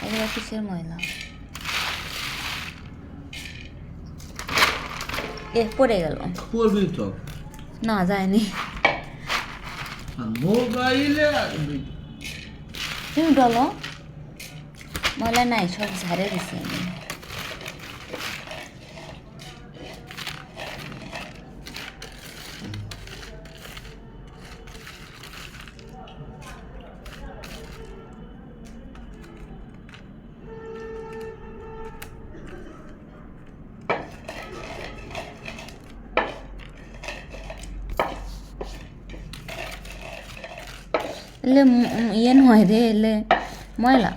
এগুলো কিসের ময়লা? পড়ে গেল। পড়বি তো না, যায়নি। মোবাইলে তুমি বলো, ময়লা নাই, সব ঝাড়ে দিছি আমি। এলে ইয়ে নয় রে, এলে ময়লা।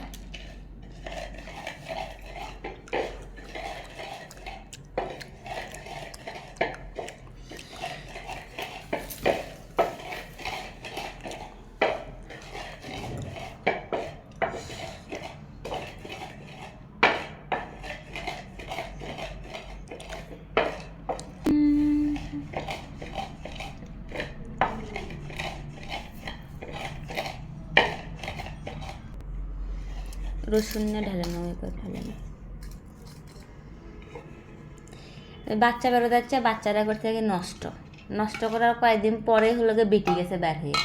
রসুন না ঢেলে নেওয়া করে ফেলে না। বাচ্চা বেরো যাচ্ছে, বাচ্চারা করতে থেকে নষ্ট করার কয়েকদিন পরে হলো গিয়ে বেটি গেছে বের হয়ে,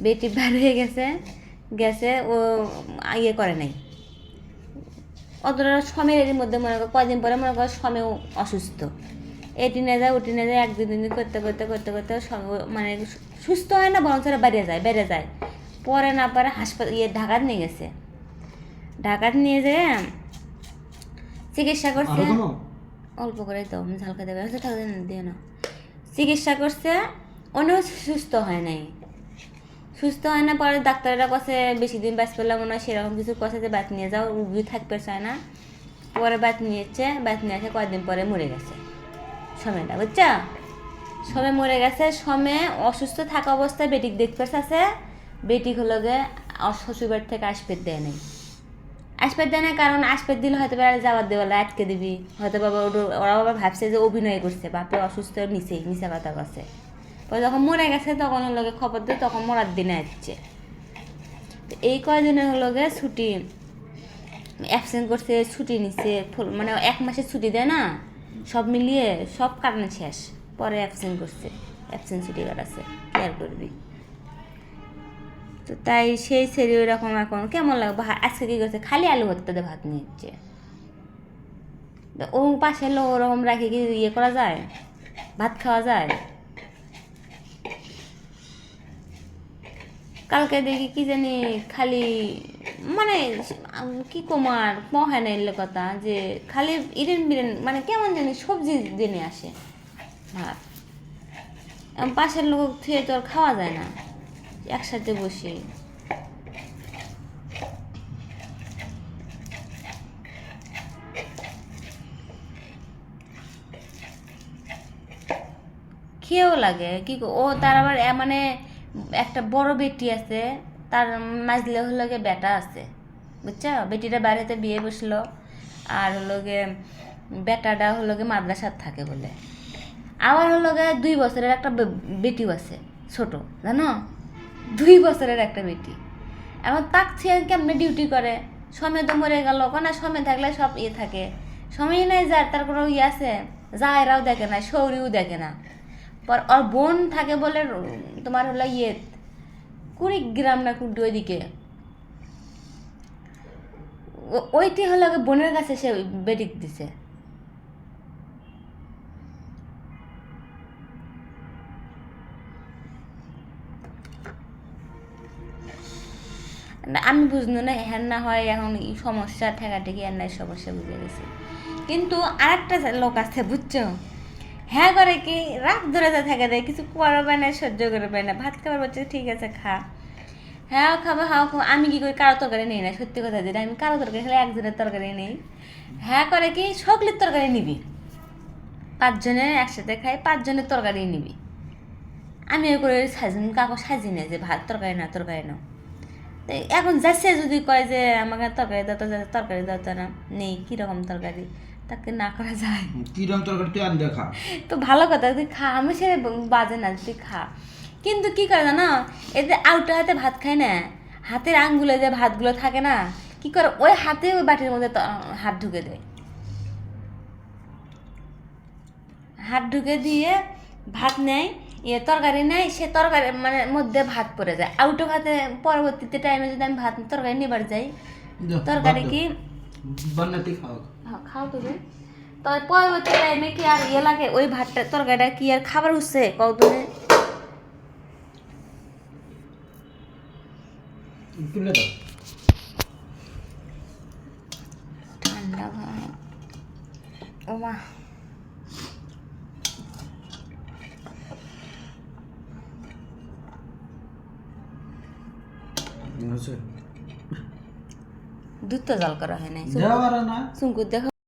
বেটি বের হয়ে গেছে ও ইয়ে করে নাই অতটা সময়ের মধ্যে। মনে করো কয়েকদিন পরে মনে করো সময়ও অসুস্থ, এটি নিয়ে যায় ওটি নিয়ে যায়, 1-2 দিন করতে মানে সুস্থ হয় না, বরঞ্চ বেড়ে যায়। পরে না পারে হাসপাতাল ঢাকাত নিয়ে গেছে। ঢাকাত নিয়ে যেয়ে চিকিৎসা করছে, অল্প করে দাও, আমি ঝালকা দেবে দিয়ে না। চিকিৎসা করছে, অনেক সুস্থ হয় না। পরে ডাক্তাররা কাছে বেশি দিন বাঁচ পেলাম মনে হয়, সেরকম কিছু কথা যে বাত নিয়ে যাও, রুগী থাকতে চায় না। পরে বাত নিয়ে আসে কয়েকদিন পরে মরে গেছে সময়টা, বুঝছা? সময় মরে গেছে। সময় অসুস্থ থাকা অবস্থায় বেটিক দেখতে আছে, বেটিক হলো গে শ্বশুরবাড়ি থেকে আসপেট দেয় নাই। আসপেট দেয় না, কারণ আসপেট দিলে হয়তো যাওয়ার দেওয়ালে আটকে দিবি, হয়তো বাবা ওরা বাবা ভাবছে যে অভিনয় করছে, বাপে অসুস্থ মিশা কথা করছে। পরে যখন মরে গেছে তখন হলো গে খবর দিয়ে, তখন মরার দিনে আসছে। এই কয়দিনে হলো গে ছুটি অ্যাবসেন্ট করছে, ছুটি নিচ্ছে, মানে 1 মাসের ছুটি দেয় না, সব মিলিয়ে সব কারণে শেষ। পরে অ্যাবসেন্ট করছে, অ্যাবসেন্ট ছুটি কাটাচ্ছে, কেয়ার করবি তো। তাই সেই সেরি ওই রকম এখন কেমন লাগবে। আজকে কী করছে, খালি আলু ভর্তা দিয়ে ভাত নিচ্ছে। ও পাশে লোক ওরকম রাখে কি ইয়ে করা যায়, ভাত খাওয়া যায়? কালকে দেখি কি জানি খালি মানে কি কুমার মহান এলে কথা যে খালি বিরেন মানে কেমন জানি সবজি জেনে আসে ভাত। পাশের লোক থুয়ে তো আর খাওয়া যায় না একসাথে বসে। খেয়েও লাগে কি ও, তার আবার মানে একটা বড় বেটি আছে, তার মাঝলে হলো গিয়ে বেটা আছে, বুঝছো? বেটিটা বাড়িতে বিয়ে বসলো, আর হলো গিয়ে বেটাটা হলো গিয়ে মাদ্রাসার থাকে বলে। আবার হলো গিয়ে 2 বছরের একটা বেটিও আছে, ছোট, জানো? 2 বছরের একটা বেটি। এমন তাকছে কেমনে ডিউটি করে, সময় তো মরে গেল, না সময় থাকলে সব থাকে, সময় নাই যার, তার কোনো আছে, জায়রাও দেখে না, শৌরিও দেখে না। পর ওর বোন থাকে বলে তোমার হলো কুড়িগ্রাম না কুড়ি ওইদিকে, ওইটি হলো বোনের কাছে সে বেটিক দিছে। আমি বুঝলো না, হ্যাঁ না হয় এখন সমস্যা ঠেকাঠেকি আর নাই, সমস্যা বুঝে গেছি। কিন্তু আরেকটা লোক আছে, বুঝছো? হ্যাঁ করে কি রাত ধরে যা থাকে দেয়, কিছু করবে না, সহ্য করবে না, ভাত খাবার বলছে ঠিক আছে খা, হ্যাঁ খাবো আমি কি করি, কারো তরকারি নেই না, সত্যি কথা যেটা, আমি কারো তরকারি খেলে একজনের তরকারি নেই। হ্যাঁ করে কি সকলের তরকারি নিবি, 5 জনের একসাথে খাই, 5 জনের তরকারি নিবি। আমি ওই করে কাকু সাজি না যে ভাত তরকারি না। এখন যাচ্ছে যদি কয় যে আমাকে তরকারি দাও, তরকারি দাও তো না, নেই কীরকম তরকারি, তাকে না করা যায়? কিরম তরকারি তুই আনতে খা, তো ভালো কথা, তুই খা, আমি সে বাজে না, তুই খা। কিন্তু কি করে জানো, এতে আউটা হাতে ভাত খায় না, হাতের আঙ্গুলে যে ভাতগুলো থাকে না, কি করে ওই হাতে ওই বাটির মধ্যে হাত ঢুকে দেয়, হাত ঢুকে দিয়ে ভাত নেয়, তরকারি নেয়, সে তরকারি মানে মধ্যে ভাত পড়ে যায়। আউটো ভাতে পরবর্তীতে টাইমে যদি আমি ভাত তরকারি নিবার যাই, তরকারি কি বান্নাতি খাও। হ্যাঁ খাও তুমি, তবে পরবর্তী টাইমে কি আর লাগে ওই ভাতটা তরকারিটা কি আর খাবার উঠছে কতদিনে? তুলে দাও। ঠান্ডা ও মা, দুধ তো জাল করা হয় নাই, দেওয়ার না সুঙ্কুর দেখো